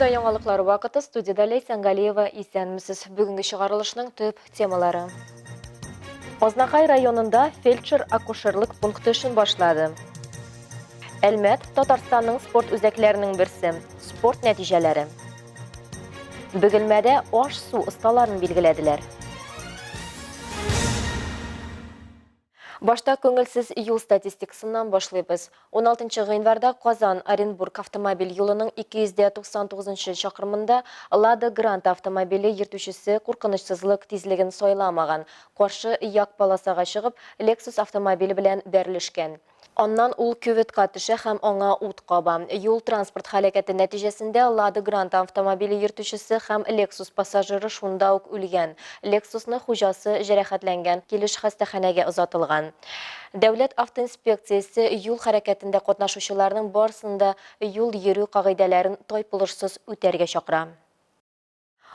Эфирда яңалыклар вакыты, студияда Лейсан Галиева, исәнмесез. Бүгінгі шығарылышның төп темалары. Ознакай районында фельдшер-акушерлык пункты үшін башлады. Әлмәт Татарстанның спорт үзәкләренең берсе. Спорт нәтиҗәләре. Бөгелмәдә аш су осталарын билгеләделәр. Башта көңелсез июль статистикасыннан башлыйбыз. 16 гыйнварда Казан-Оренбург автомобиль юлының 299 чакрымында Лада Грант автомобиле йөртүчесе куркынычсызлык тизлеген сайламаган. Каршы як полосага чыгып, Lexus автомобиле белән бәрелешкән. Аннан ул күветкә төшә һәм аңа ут каба. Юл транспорт һәлакәте нәтиҗәсендә Лада Грант автомобиле йөртүчесе һәм Lexus пассажиры шунда ук үлгән. Lexusны хуҗасы җәрәхәтләнгән, килеш хастаханәгә озатылган. Дәүләт автоинспекциясе юл хәрәкәтендә катнашучыларның барысында юл йөрү кагыйдәләрен тайпылышсыз үтәргә чакыра.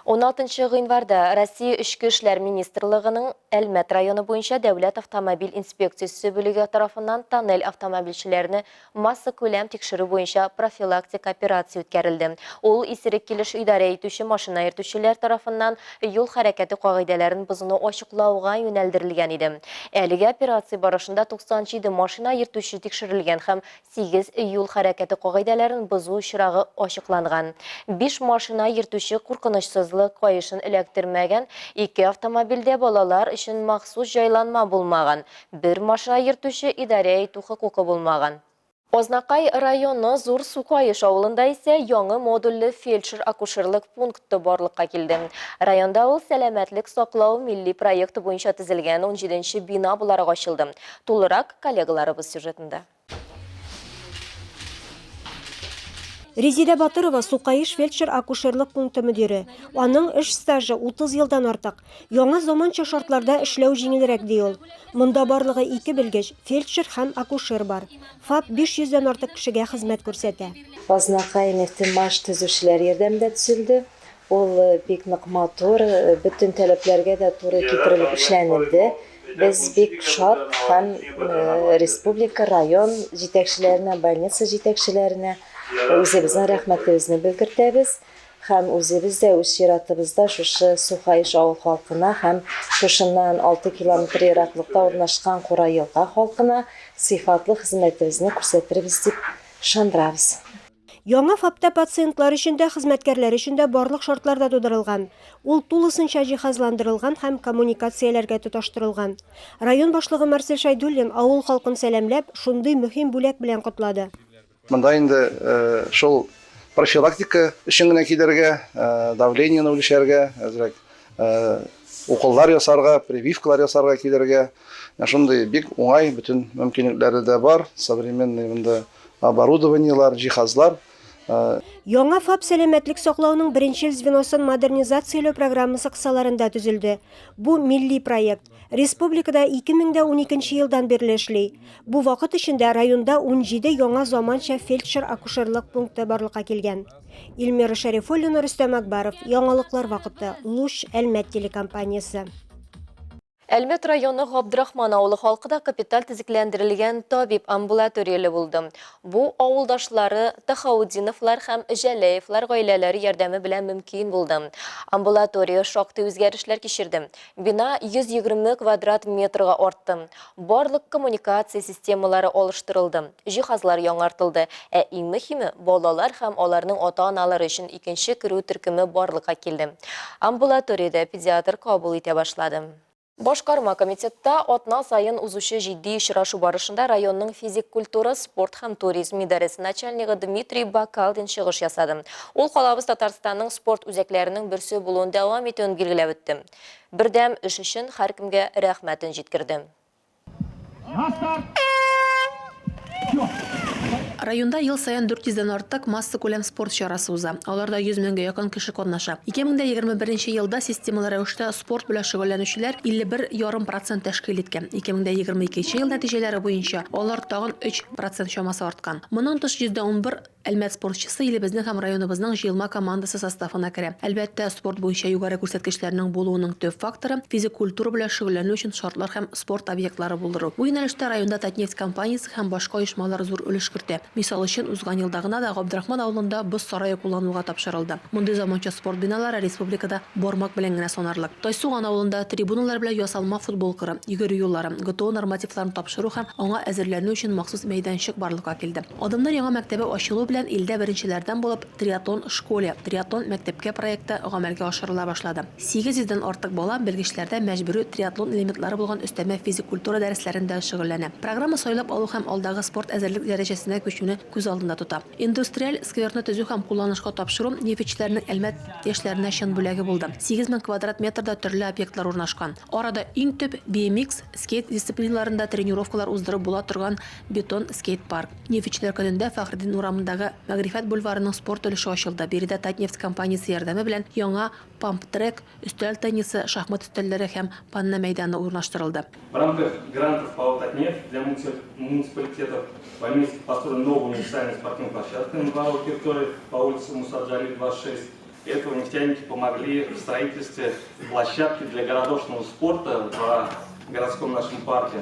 16 гыйнварда Россия Эчке эшләр министрлыгының Әлмәт районы буенча дәүләт автомобиль инспекциясе бүлеге тарафыннан тоннель автомобильчеләрне масса күләм тикшерү буенча профилактик операция үткәрелде. Ул исерек килеш идарә итүче машина йөртүчеләр тарафыннан юл хәрәкәте кагыйдәләрен бозуны ачыклауга юнәлдерелгән иде. Әлеге операция барышында 97 машина йөртүче тикшерелгән һәм 8 юл хәрәкәте кагыйдәләрен бозу очрагы ачыкланган. 5 машина йөртүче куркынычсызлык кайышын эләктермәгән, 2 автомобильдә балалар өчен махсус җайланма булмаган, 1 машина йөртүче идарә итү хокукы булмаган. Ознакай районы Зур Сукайыш авылында исә яңа модульле фельдшер-акушерлык пункты барлыкка килде. Районда ул сәламәтлек саклау милли проекты буенча төзелгән 17нче бина буларак ачылды. Тулырак коллегаларыбыз сюжетында. Резида Батырова Сукайыш фельдшер-акушерлык пункты мөдире. Аның эш стажы 30 елдан артык. Яңа заманча шартларда эшләү җиңелрәк ди ул. Монда барлыгы 2 белгеч, фельдшер һәм акушер бар. ФАП 500дән артык кешегә хезмәт күрсәтә. Ознакай нефтемаш төзүчеләр ярдәмендә төзелде. Ул бик нык матур, бөтен таләпләргә дә туры китерелеп эшләнелде. Без бик шат һәм республика, район җитәкчеләренә, больница җитәкчеләренә үзебезнең рәхмәтебезне белгертәбез һәм үзебез дә үз чиратыбызда шушы Сукайыш авыл халкына һәм шушыннан 6 километр ераклыкта урнашкан Курайылга халкына сыйфатлы хезмәтебезне күрсәтербез дип ышандырабыз. Яңа ФАПта пациентлар өчен дә, хезмәткәрләр өчен дә барлык шартларда тудырылган. Ул тулысынча җиһазландырылган һәм коммуникацияләргә тоташтырылган. Район башлыгы Марсель Шайдуллин авыл халкын сәламләп, шундый мөһим бүләк белән котлады. Монда инде шул профилактика өчен генә килергә, давлениены үлчәргә, әзрәк уколлар ясарга, прививкалар ясарга килергә. Шундый бик уңай бөтен мөмкинлекләре дә бар. Современный монда оборудованиелар, җиһазлар. Яңа ФАП сәламәтлек саклауның беренче звеносын модернизацияләү программасы кысаларында төзелде. Бу милли проект. Республикада 2012 елдан бирле эшли. Бу вакыт эчендә районда 17 яңа заманча фельдшер-акушерлык пункты барлыкка килгән. Илмира Шәрифуллина, Рөстәм Акбаров, яңалыклар вакыты, Луч, Әлмәт телекомпаниясе. Әлмәт районы Габдрахман авылы халкыда капиталь төзекләндерелгән табиб амбулаторияле булды. Бу авылдашлары Тахаудиновлар һәм Жәләевлар гаиләләре ярдәме белән мөмкин булды. Амбулатория шактый үзгәрешләр кичерде. Бина 120 квадрат метрга артты. Барлык коммуникация системалары алыштырылды. Җиһазлар яңартылды. Ә иң мөһиме, балалар һәм аларның ата-аналары өчен икенче керү төркеме барлыкка килде. Амбулаториядә педиатр кабул итә башлады. Башкарма комитетта атна сайын узучы җитди очрашу барышында районның физик культура, спорт һәм туризм идарәсе начальнигы Дмитрий Бакалдин чыгыш ясады. Ул калабыз Татарстанның спорт үзәкләренең берсе булуын дәвам итүен билгеләп үтте. Бердәм эш өчен һәркемгә рәхмәтен җиткерде. Районда ел сайын 400дән артык масса күләм спорт чарасы уза. Аларда 100 меңгә якын кеше катнаша. 2021 елда системалы рәвештә спорт белән шөгыльләнүчеләр 51,5% тәшкил иткән. 2022 ел нәтиҗәләре буенча алар тагын 3% чамасы арткан. Моннан тыш 11 Әлмәт спортчысы илебезнең һәм районыбызның җыелма командасы составына керә. Әлбәттә, спорт буенча югары күрсәткечләрнең булуының төп факторы физик культура белән шөгыльләнү өчен шартлар һәм спорт объектлары булдыру. Бу юнәлештә районда Татнефть компаниясе һәм башка оешмалар зур өлеш кертә. Мисал өчен, узган елда гына да Габдрахман авылында боз сарае куллануга тапшырылды. Мондый заманча спорт биналары республикада бармак белән генә санарлык. Тайсуган авылында трибуналар белән ясалма футбол коры, йөгерү юллары, ГТО нормативларын тапшыру һәм аңа әзерләнү өчен махсус мәйданчык барлыкка килде. Адымнар яңа мәктәбе ачылу белән илдә беренчеләрдән булып триатлон школе, триатлон мәктәпкә проекты гамәлгә ашырыла башлады. 800-дән артык бала белгечләрдә мәҗбүри триатлон элементлары булган өстәмә физик культура дәресләрендә шөгыльләнә. Программа сайлап алу һәм алдагы спорт әзерлек дәрәҗәсенә күчүне күз алдында тота. Индустриаль скверны төзү һәм кулланышка тапшыру нефтьчеләрнең Әлмәт яшьләренә чын бүләге булды. 8000 квадрат метрда төрле объектлар урнашкан. Арада иң төп BMX скейт дисциплиналарында тренировкалар уздырып була торган бетон скейт парк. Нефтьчеләр көнендә Фәхреддин урамындагы Мәгърифәт бульварының спорт өлеше ачылды. Биредә Татнефть компаниясе ярдәме белән яңа памп-трек, өстәл теннисы, шахмат өстәлләре һәм панна мәйданы урнаштырылды. В рамках грантов по Татнефть для муниципалитетов в месте построена новая универсальная спортивная площадка на правой территории по улице Мусаджали 26. Этого нефтяники помогли в строительстве площадки для городошного спорта в городском нашем парке.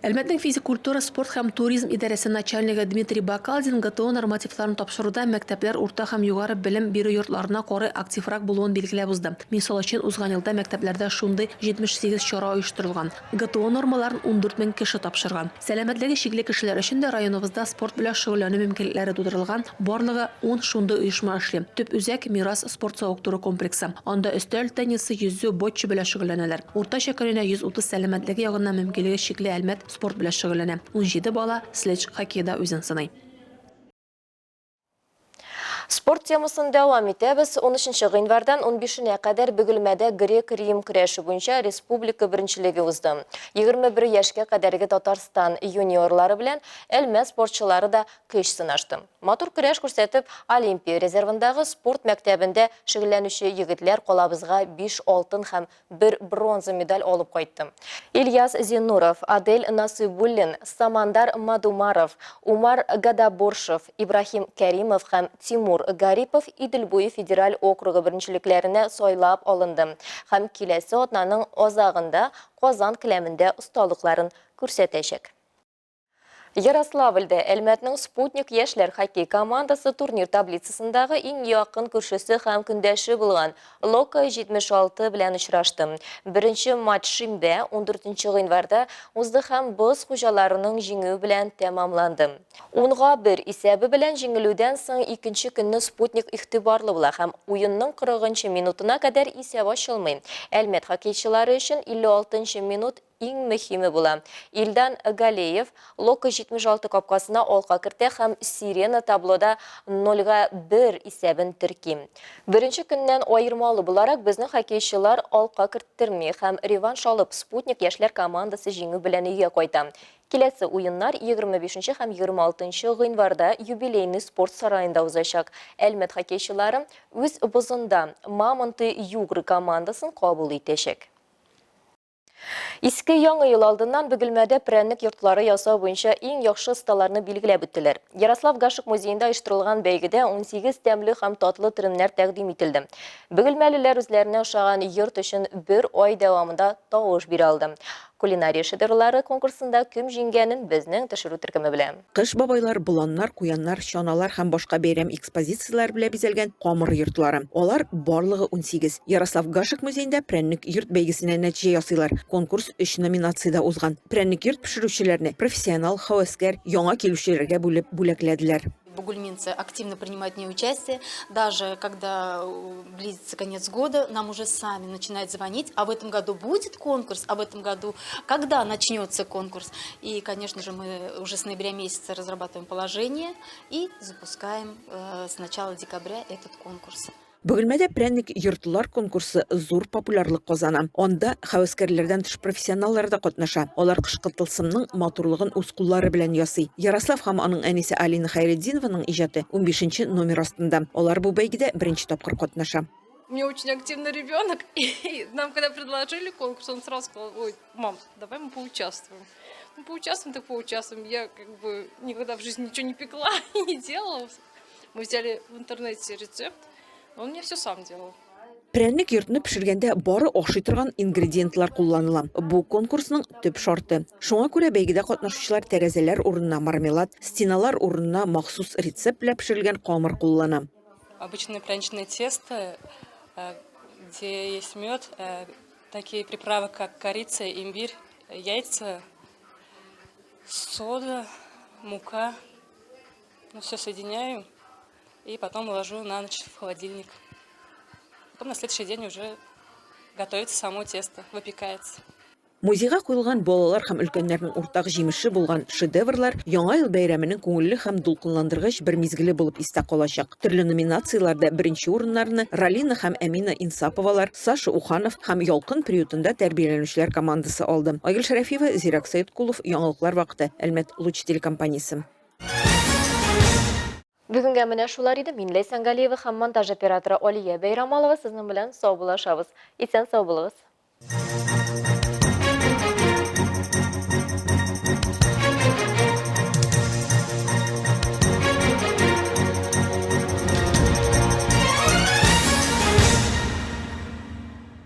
Әлмәтнең физик культура, спорт һәм туризм идарәсе начальнигы Дмитрий Бакалдин ГТО нормативларын тапшыруда мәктәпләр урта һәм югары белем бирү йортларына коры активрак булуын билгеләп узды. Мисал өчен, узган елда мәктәпләрдә шундый 78 чара оештырылган. ГТО нормаларын 14 мең кеше тапшырган. Сәламәтлеге чикле кешеләр өчен дә районыбызда спорт белән шөгыльләнү мөмкинлекләре тудырылган. Барлыгы 10 шундый оешма эшли. Төп үзәк Мирас спорт сауыктыру комплексы. Анда өстәл теннисы, йөзү, бочча белән шөгыльләнәләр. Уртача көненә 130 сәламәтлеге ягыннан мөмкинлеге чикле Әлмәт спорт белән шөгыльләнә. 17 бала следж хоккейда үзен сынай. Спорт темасын дәвам итәбез. 13 гыйнвардан 15-нә кадәр Бөгелмәдә грек-рим көрәше буенча республика беренчелеге узды. 21 яшькә кадәрге Татарстан юниорлары белән Әлмәт спортчылары да көч сынашты. Матур көрәш күрсәтеп, Олимпия резервындагы спорт мәктәбендә шөгыльләнүче егетләр калабызга 5 алтын һәм 1 бронза медаль алып кайтты. Ильяс Зинуров, Адель Насыйбуллин, Самандар Мадумаров, Умар Гадаборшев, Ибрахим Кәримов һәм Тимур Гарипов Идел-буе федераль округы беренчелекләренә сайлап алынды һәм киләсе атнаның азагында Казан киләмендә осталыкларын күрсәтәчәк. Ярославльдә Әлмәтнең Спутник яшьләр хоккей командасы турнир таблицасындагы иң якын күршесе һәм көндәше булган Лока 76 белән очрашты. Беренче матч шимбә 14 гыйнварда узды һәм боз хуҗаларының җиңү белән тәмамланды. 10-1 исәбе белән җиңелүдән соң икенче көнне Спутник игътибарлы була һәм уенның 40-нчы минутына кадәр исәп ачылмый. Әлмәт хоккейчылары өчен 56-нчы минут иң мөһиме була. Илдан Галеев Лока 76 капкасына алка кертә һәм Сирена таблода 0-1 исәбен терки. Беренче көннән аермалы буларак безнең хоккейчылар алка керттерми һәм реванш алып Спутник яшьләр командасы җиңү белән өйгә кайта. Киләсе уеннар 25 һәм 26 гыйнварда юбилейный спорт сараенда узачак. Әлмәт хоккейчылары үз бозында Мамонты Югры командасын кабул итәчәк. Иске яңа ел алдыннан Бөгелмәдә прәннек йортлары ясау буенча иң яхшы осталарны билгеләп үттеләр. Ярослав Гашык музеенда оештырылган бәйгедә 18 тәмле һәм татлы треннар тәкъдим ителде. Бөгелмәлеләр үзләренә ошаган йорт өчен 1 ай дәвамында тавыш бирә алды. Кулинария шедеврлары конкурсында кем җиңгәнен безнең төшерү төркеме белән. Кыш бабайлар, буланнар, куяннар, чаналар һәм башка бәйрәм экспозицияләр белән бизәлгән камыр йортлары. Алар барлыгы 18. Ярослав Гашык музеенда прәннек йорт бәйгесенә нәтиҗә ясыйлар. Конкурс 3 номинациядә узган. Прәннек йорт пешерүчеләрне профессионал, хәвәскәр, яңа килүчеләргә бүләкләделәр. Бугульминцы активно принимают в ней участие. Даже когда близится конец года, нам уже сами начинают звонить. А в этом году будет конкурс? А в этом году когда начнется конкурс? И, конечно же, мы уже с ноября месяца разрабатываем положение и запускаем с начала декабря этот конкурс. Бөгелмәдә прәнник йортлар конкурсы зур популярлык казана. Анда хәвәскәрләрдән тыш профессионаллар да катнаша. Алар кышкы тылсымның матурлыгын үз куллары белән ясый. Ярослав һәм аның әнисе Алина Хайретдинованың иҗаты 15-нче номер астында. Алар бу бәйгедә беренче тапкыр катнаша. У меня очень активный ребенок, и нам когда предложили конкурс, он сразу сказал: ой, мам, давай мы поучаствуем. Мы поучаствуем, так поучаствуем. Я как бы никогда в жизни ничего не пекла и не делала. Мы взяли в интернете рецепт, но он мне все сам делал. Прәннек йортны пешергәндә бары ашый торган ингредиентлар кулланыла. Бу конкурсның төп шарты. Шуңа күрә бәйгедә катнашучылар тәрәзәләр урынына мармелад, стеналар урынына махсус рецепт белән пешерелгән камыр куллана. Обычное пряничное тесто, где есть мед, такие приправы, как корица, имбирь, яйца, сода, мука. Все соединяю и потом ложу на ночь в холодильник. Потом на следующий день уже готовится само тесто, выпекается. Музейга куелган балалар һәм өлкәннәрнең уртак җимеше булган шедеврлар яңа ел бәйрәменең күңелле һәм дулкынландыргыч бер мизгеле булып истә калачак. Төрле номинацияләрдә беренче урыннарны Ралина һәм Әмина Инсаповалар, Саша Уханов һәм Ялкын приютында тәрбияләнүчеләр командасы алды. Айгөл Шәрәфиева, Зирак Сәйдкулов, Яңалыклар вакыты, Әлмәт Луч телекомпаниясе. Бүгінгі менә шулар иде. Мин Ләйсән Галиева һәм монтаж операторы Алия Бәйрамалова сезнең белән сау булашабыз. Исән сау булыгыз.